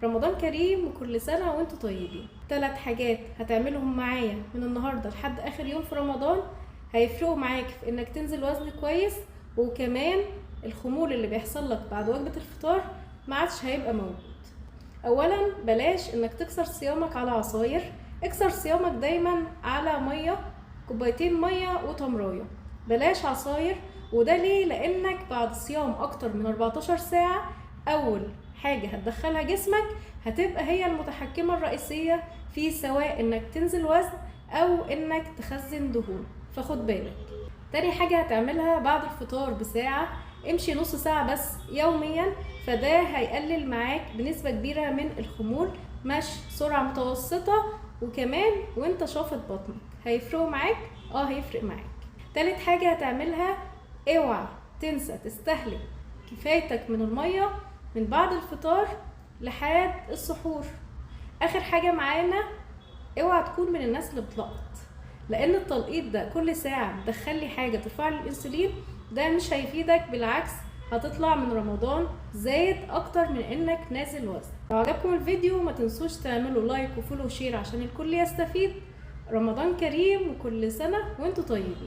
رمضان كريم وكل سنة وانتوا طيبين. 3 حاجات هتعملهم معايا من النهاردة لحد اخر يوم في رمضان هيفرقوا معاك في انك تنزل وزن كويس، وكمان الخمول اللي بيحصل لك بعد وجبة الفطار ما عادش هيبقى موجود. اولا بلاش انك تكسر صيامك على عصاير، اكسر صيامك دايما على مية، كوبايتين مية وتمراية، بلاش عصاير. وده ليه؟ لانك بعد صيام اكتر من 14 ساعة اول حاجة هتدخلها جسمك هتبقى هي المتحكمة الرئيسية في سواء انك تنزل وزن او انك تخزن دهون، فخد بالك. تاني حاجة هتعملها بعد الفطار بساعة، امشي نص ساعة بس يوميا، فده هيقلل معاك بنسبة كبيرة من الخمول. مشي سرعة متوسطة وكمان وانت شافط بطنك هيفرقوا معاك، هيفرق معاك. تالت حاجة هتعملها، اوعى تنسى تستهلك كفايتك من المية من بعد الفطار لحد السحور. اخر حاجة معانا، اوعى تكون من الناس اللي بتلقط، لان التلقيط ده كل ساعة بتدخلي حاجة ترفع الانسولين، ده مش هيفيدك، بالعكس هتطلع من رمضان زايد اكتر من انك نازل وزن. لو عجبكم الفيديو ما تنسوش تعملوا لايك وفولو وشير عشان الكل يستفيد. رمضان كريم وكل سنة وانتوا طيبين.